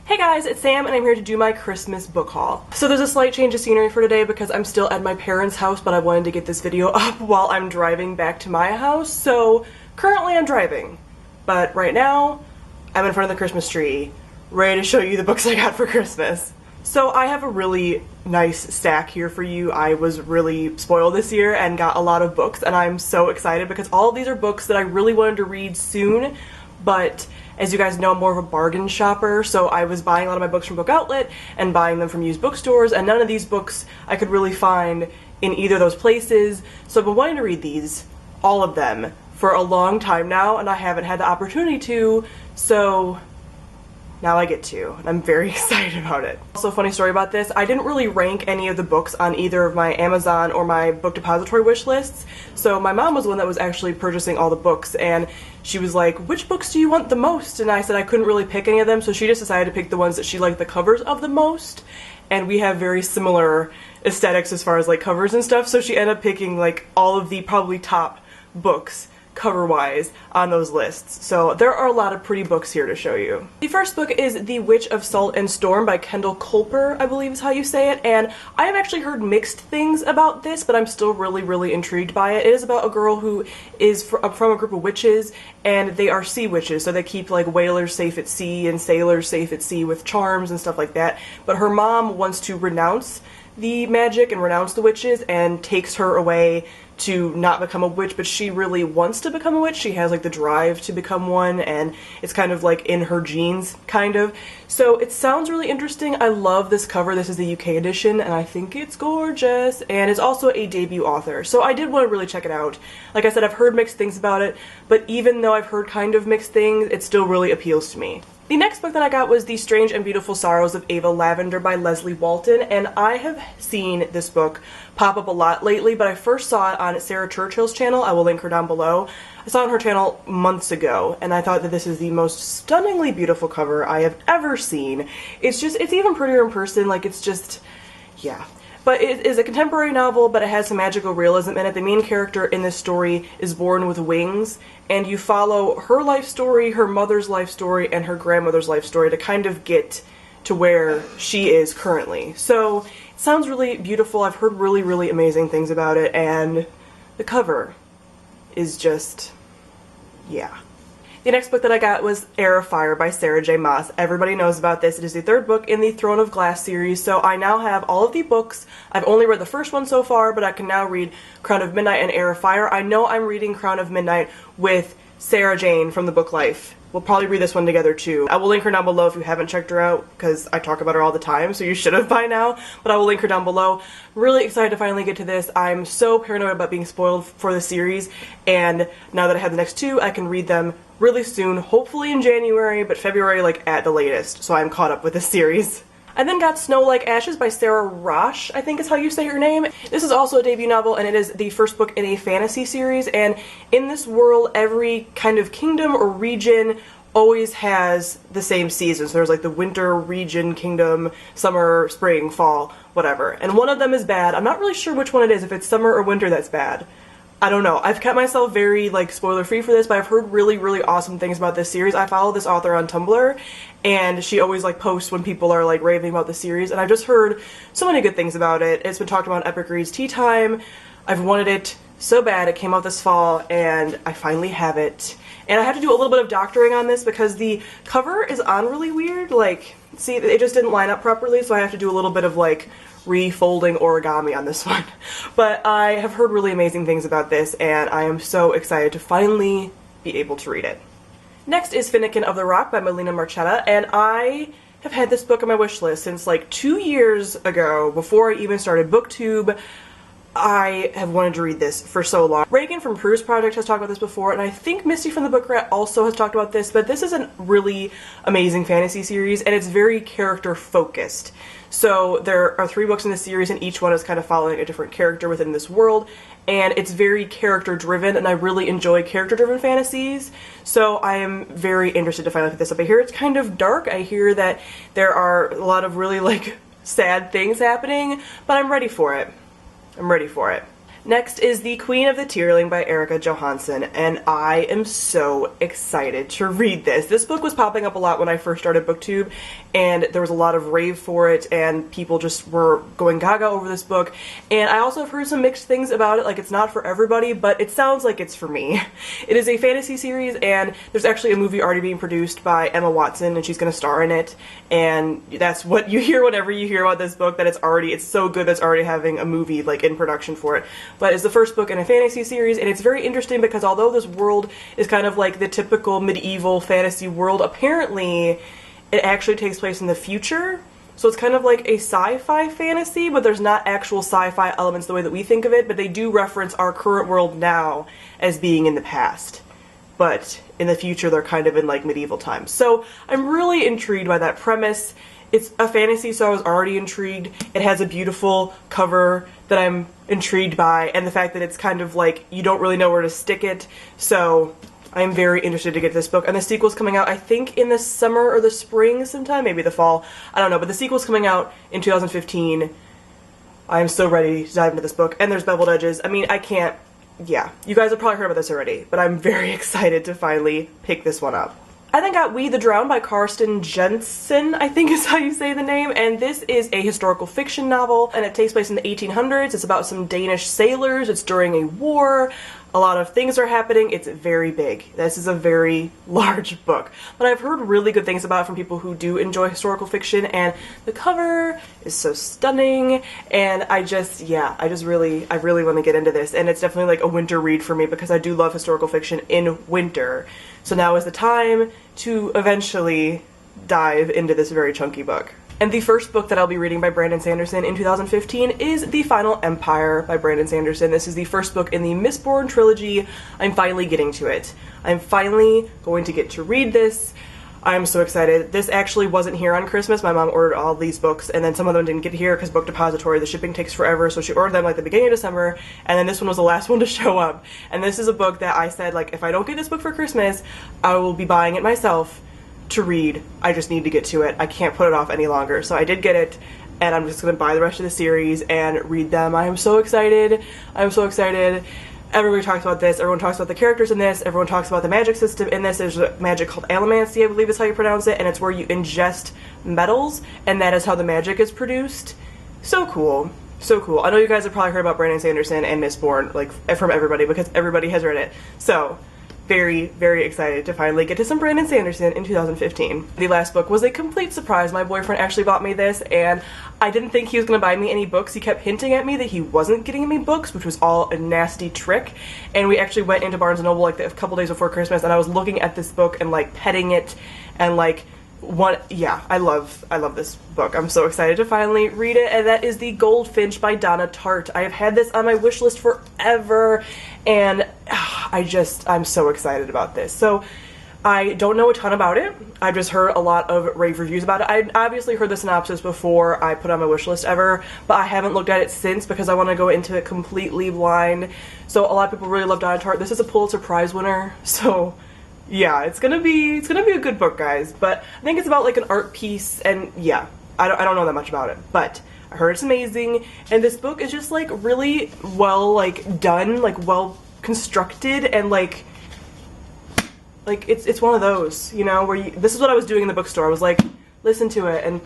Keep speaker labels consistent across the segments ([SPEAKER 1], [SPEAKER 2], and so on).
[SPEAKER 1] Hey guys, it's Sam and I'm here to do my Christmas book haul. So there's a slight change of scenery for today because I'm still at my parents' house, but I wanted to get this video up while I'm driving back to my house. So currently I'm driving, but right now I'm in front of the Christmas tree, ready to show you the books I got for Christmas. So I have a really nice stack here for you. I was really spoiled this year and got a lot of books, and I'm so excited because all of these are books that I really wanted to read soon, but as you guys know, I'm more of a bargain shopper, so I was buying a lot of my books from Book Outlet and buying them from used bookstores, and none of these books I could really find in either of those places. So I've been wanting to read these, all of them, for a long time now, and I haven't had the opportunity to, so now I get to, and I'm very excited about it. Also, funny story about this, I didn't really rank any of the books on either of my Amazon or my book depository wish lists, so my mom was the one that was actually purchasing all the books, and she was like, which books do you want the most? And I said I couldn't really pick any of them, so she just decided to pick the ones that she liked the covers of the most, and we have very similar aesthetics as far as like covers and stuff, so she ended up picking like all of the probably top books cover-wise on those lists. So there are a lot of pretty books here to show you. The first book is The Witch of Salt and Storm by Kendall Kulper, I believe is how you say it, and I have actually heard mixed things about this, but I'm still really intrigued by it. It is about a girl who is from a group of witches, and they are sea witches, so they keep like whalers safe at sea and sailors safe at sea with charms and stuff like that, but her mom wants to renounce the magic and renounce the witches and takes her away to not become a witch, but she really wants to become a witch. She has like the drive to become one, and it's kind of like in her genes, kind of. So it sounds really interesting. I love this cover. This is the UK edition, and I think it's gorgeous, and it's also a debut author, so I did want to really check it out. Like I said, I've heard mixed things about it, but even though I've heard kind of mixed things, it still really appeals to me. The next book that I got was The Strange and Beautiful Sorrows of Ava Lavender by Leslye Walton, and I have seen this book pop up a lot lately, but I first saw it on Sara Churchill's channel. I will link her down below. I saw it on her channel months ago, and I thought that this is the most stunningly beautiful cover I have ever seen. It's even prettier in person, like it's just, yeah. But it is a contemporary novel, but it has some magical realism in it. The main character in this story is born with wings, and you follow her life story, her mother's life story, and her grandmother's life story to kind of get to where she is currently. So it sounds really beautiful. I've heard really amazing things about it, and the cover is just, yeah. The next book that I got was Heir by Sarah J. Maas. Everybody knows about this. It is the third book in the Throne of Glass series, so I now have all of the books. I've only read the first one so far, but I can now read Crown of Midnight and Heir. I know I'm reading Crown of Midnight with Sarah Jane from the book Life. We'll probably read this one together too. I will link her down below if you haven't checked her out, because I talk about her all the time, so you should have by now, but I will link her down below. Really excited to finally get to this. I'm so paranoid about being spoiled for the series, and now that I have the next two, I can read them really soon, hopefully in January, but February like at the latest, so I'm caught up with this series. I then got Snow Like Ashes by Sara Raasch, I think is how you say her name. This is also a debut novel, and it is the first book in a fantasy series, and in this world, every kind of kingdom or region always has the same season. So there's like the winter region, kingdom, summer, spring, fall, whatever. And one of them is bad. I'm not really sure which one it is, if it's summer or winter that's bad. I don't know. I've kept myself very like spoiler free for this, but I've heard really awesome things about this series. I follow this author on Tumblr, and she always like posts when people are like raving about the series, and I've just heard so many good things about it. It's been talked about in Epic Reads Tea Time. I've wanted it so bad. It came out this fall, and I finally have it. And I had to do a little bit of doctoring on this because the cover is on really weird. Like, see, it just didn't line up properly, so I have to do a little bit of like refolding origami on this one. But I have heard really amazing things about this, and I am so excited to finally be able to read it. Next is Finnikin of the Rock by Melina Marchetta, and I have had this book on my wish list since like 2 years ago, before I even started BookTube. I have wanted to read this for so long. Reagan from Prue's Project has talked about this before, and I think Misty from the Book Rat also has talked about this, but this is a really amazing fantasy series, and it's very character focused. So there are 3 books in this series, and each one is kind of following a different character within this world, and it's very character driven, and I really enjoy character driven fantasies, so I am very interested to finally pick this up. I hear it's kind of dark. I hear that there are a lot of really like sad things happening, but I'm ready for it. I'm ready for it. Next is The Queen of the Tearling by Erika Johansen, and I am so excited to read this. This book was popping up a lot when I first started BookTube, and there was a lot of rave for it, and people just were going gaga over this book. And I also have heard some mixed things about it, like it's not for everybody, but it sounds like it's for me. It is a fantasy series, and there's actually a movie already being produced by Emma Watson, and she's going to star in it, and that's what you hear whenever you hear about this book, that it's so good that's already having a movie like in production for it. But it's the first book in a fantasy series, and it's very interesting because although this world is kind of like the typical medieval fantasy world, apparently it actually takes place in the future. So it's kind of like a sci-fi fantasy, but there's not actual sci-fi elements the way that we think of it, but they do reference our current world now as being in the past. But in the future, they're kind of in like medieval times. So I'm really intrigued by that premise. It's a fantasy, so I was already intrigued. It has a beautiful cover that I'm intrigued by, and the fact that it's kind of like you don't really know where to stick it. So I'm very interested to get this book. And the sequel's coming out, I think, in the summer or the spring sometime, maybe the fall. I don't know, but the sequel's coming out in 2015. I'm so ready to dive into this book. And there's beveled edges. I mean, I can't, yeah. You guys have probably heard about this already, but I'm very excited to finally pick this one up. I then got We the Drowned by Carsten Jensen, I think is how you say the name, and this is a historical fiction novel, and it takes place in the 1800s. It's about some Danish sailors. It's during a war. A lot of things are happening. It's very big. This is a very large book, but I've heard really good things about it from people who do enjoy historical fiction, and the cover is so stunning, and I really want to get into this, and it's definitely like a winter read for me because I do love historical fiction in winter. So now is the time to eventually dive into this very chunky book. And the first book that I'll be reading by Brandon Sanderson in 2015 is The Final Empire by Brandon Sanderson. This is the first book in the Mistborn trilogy. I'm finally getting to it. I'm finally going to get to read this. I'm so excited. This actually wasn't here on Christmas. My mom ordered all these books, and then some of them didn't get here because Book Depository, the shipping takes forever, so she ordered them like the beginning of December, and then this one was the last one to show up. And this is a book that I said, like, if I don't get this book for Christmas, I will be buying it myself to read. I just need to get to it. I can't put it off any longer. So I did get it, and I'm just going to buy the rest of the series and read them. I am so excited. I'm so excited. Everybody talks about this. Everyone talks about the characters in this. Everyone talks about the magic system in this. There's a magic called allomancy, I believe is how you pronounce it, and it's where you ingest metals, and that is how the magic is produced. So cool. So cool. I know you guys have probably heard about Brandon Sanderson and Mistborn, like, from everybody, because everybody has read it. So very, very excited to finally get to some Brandon Sanderson in 2015. The last book was a complete surprise. My boyfriend actually bought me this, and I didn't think he was going to buy me any books. He kept hinting at me that he wasn't getting me books, which was all a nasty trick. And we actually went into Barnes & Noble like a couple days before Christmas, and I was looking at this book and like petting it and like I love this book. I'm so excited to finally read it, and that is The Goldfinch by Donna Tartt. I have had this on my wish list forever, and I'm so excited about this. So I don't know a ton about it. I've just heard a lot of rave reviews about it. I obviously heard the synopsis before I put on my wish list ever, but I haven't looked at it since because I want to go into it completely blind. So a lot of people really love Donna Tartt. This is a Pulitzer Prize winner, so yeah, it's gonna be a good book, guys. But I think it's about like an art piece, and yeah, I don't know that much about it, but I heard it's amazing, and this book is just like really well like done, like well constructed, and like it's one of those, you know, where this is what I was doing in the bookstore. I was like, listen to it and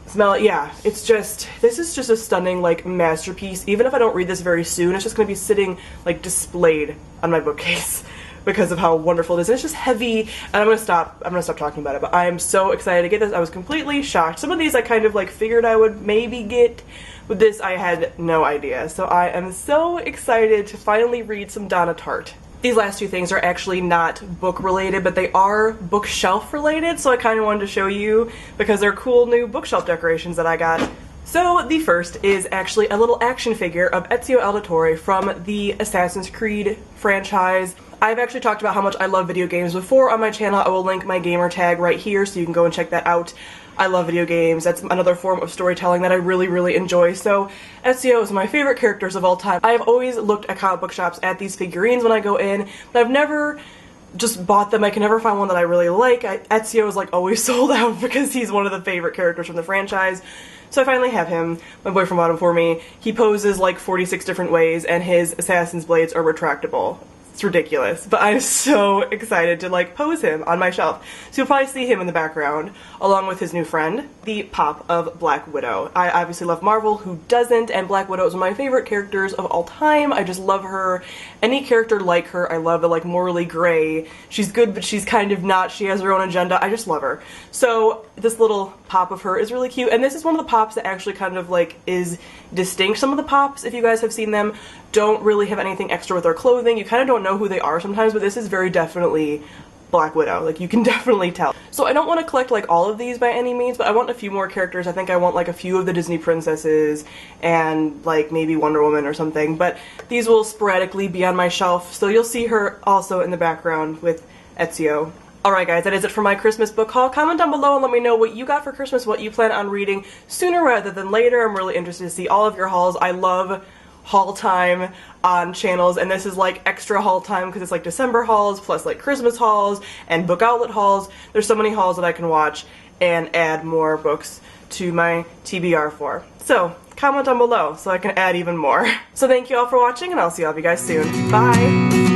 [SPEAKER 1] smell it. Yeah, this is just a stunning like masterpiece. Even if I don't read this very soon, it's just gonna be sitting like displayed on my bookcase because of how wonderful it is. And it's just heavy, and I'm gonna stop talking about it, but I am so excited to get this. I was completely shocked. Some of these I kind of like figured I would maybe get, but this I had no idea. So I am so excited to finally read some Donna Tartt. These last two things are actually not book related, but they are bookshelf related, so I kind of wanted to show you because they're cool new bookshelf decorations that I got. So the first is actually a little action figure of Ezio Auditore from the Assassin's Creed franchise. I've actually talked about how much I love video games before on my channel. I will link my gamer tag right here so you can go and check that out. I love video games. That's another form of storytelling that I really, really enjoy. So Ezio is one of my favorite characters of all time. I have always looked at comic book shops at these figurines when I go in, but I've never just bought them. I can never find one that I really like. Ezio is like always sold out because he's one of the favorite characters from the franchise. So I finally have him. My boyfriend bought him for me. He poses like 46 different ways and his assassin's blades are retractable. It's ridiculous, but I'm so excited to like pose him on my shelf. So you'll probably see him in the background along with his new friend, the Pop of Black Widow. I obviously love Marvel, who doesn't, and Black Widow is one of my favorite characters of all time. I just love her. Any character like her, I love it, like morally gray. She's good, but she's kind of not. She has her own agenda. I just love her. So this little pop of her is really cute, and this is one of the pops that actually kind of like is distinct. Some of the pops, if you guys have seen them, don't really have anything extra with their clothing. You kind of don't know who they are sometimes, but this is very definitely Black Widow. Like, you can definitely tell. So I don't want to collect like all of these by any means, but I want a few more characters. I think I want like a few of the Disney princesses and like maybe Wonder Woman or something, but these will sporadically be on my shelf, so you'll see her also in the background with Ezio. Alright guys, that is it for my Christmas book haul. Comment down below and let me know what you got for Christmas, what you plan on reading sooner rather than later. I'm really interested to see all of your hauls. I love haul time on channels, and this is like extra haul time because it's like December hauls plus like Christmas hauls and book outlet hauls. There's so many hauls that I can watch and add more books to my TBR for. So comment down below so I can add even more. So thank you all for watching, and I'll see all of you guys soon. Bye!